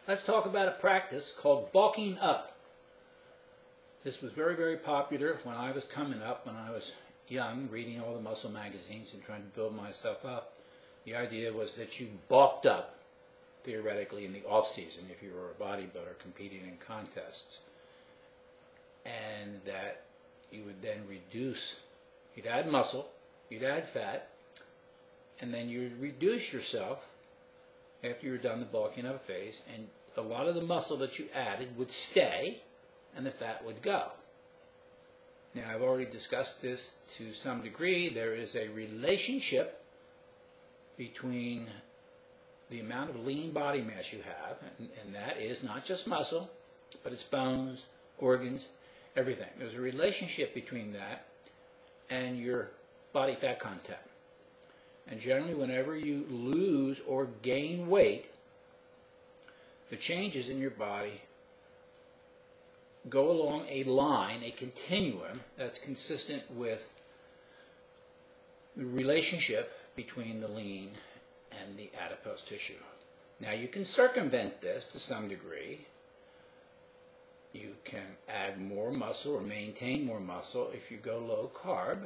Let's talk about a practice called bulking up. This was very, very popular when I was coming up, when I was young, reading all the muscle magazines and trying to build myself up. The idea was that you bulked up, theoretically, in the off-season if you were a bodybuilder competing in contests. And that you would then reduce, you'd add muscle, you'd add fat, and then you'd reduce yourself after you were done the bulking up phase, and a lot of the muscle that you added would stay and the fat would go. Now, I've already discussed this to some degree. There is a relationship between the amount of lean body mass you have, and that is not just muscle, but it's bones, organs, everything. There's a relationship between that and your body fat content. And generally, whenever you lose or gain weight, the changes in your body go along a line, a continuum, that's consistent with the relationship between the lean and the adipose tissue. Now, you can circumvent this to some degree. You can add more muscle or maintain more muscle if you go low carb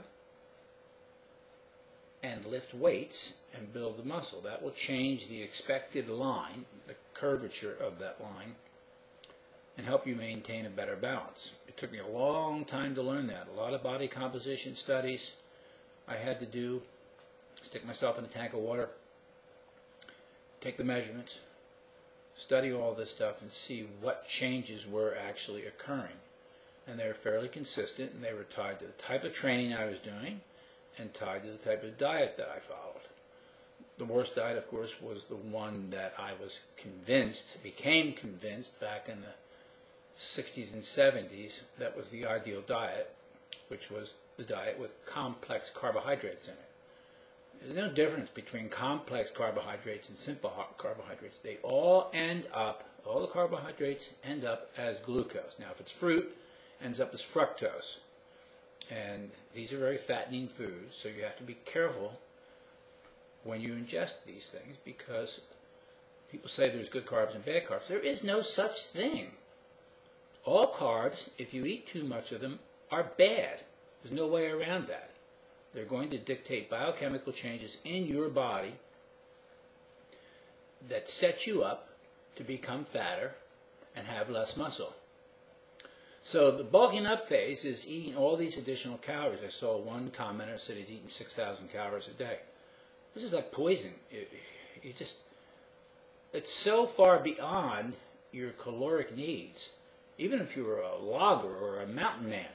and lift weights and build the muscle. That will change the expected line, the curvature of that line, and help you maintain a better balance. It took me a long time to learn that. A lot of body composition studies I had to do, stick myself in a tank of water, take the measurements, study all this stuff, and see what changes were actually occurring. And they were fairly consistent, and they were tied to the type of training I was doing and tied to the type of diet that I followed. The worst diet, of course, was the one that I was became convinced back in the 60s and 70s, that was the ideal diet, which was the diet with complex carbohydrates in it. There's no difference between complex carbohydrates and simple carbohydrates. They all end up, all the carbohydrates end up as glucose. Now, if it's fruit, it ends up as fructose. And these are very fattening foods, so you have to be careful when you ingest these things, because people say there's good carbs and bad carbs. There is no such thing. All carbs, if you eat too much of them, are bad. There's no way around that. They're going to dictate biochemical changes in your body that set you up to become fatter and have less muscle. So the bulking up phase is eating all these additional calories. I saw one commenter said he's eating 6,000 calories a day. This is like poison. It's so far beyond your caloric needs. Even if you were a logger or a mountain man,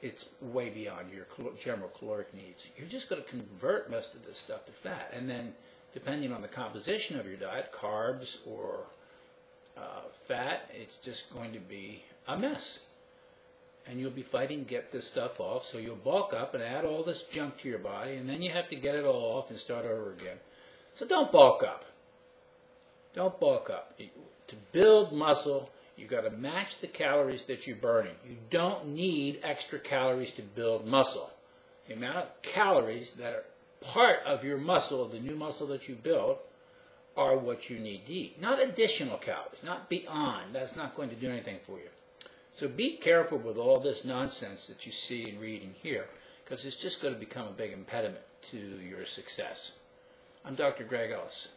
it's way beyond your general caloric needs. You're just going to convert most of this stuff to fat. And then, depending on the composition of your diet, carbs or fat, it's just going to be a mess. And you'll be fighting to get this stuff off, so you'll bulk up and add all this junk to your body, and then you have to get it all off and start over again. So don't bulk up. Don't bulk up. To build muscle, you've got to match the calories that you're burning. You don't need extra calories to build muscle. The amount of calories that are part of your muscle, the new muscle that you build, are what you need to eat. Not additional calories, not beyond. That's not going to do anything for you. So be careful with all this nonsense that you see and read and hear, because it's just going to become a big impediment to your success. I'm Dr. Greg Ellis.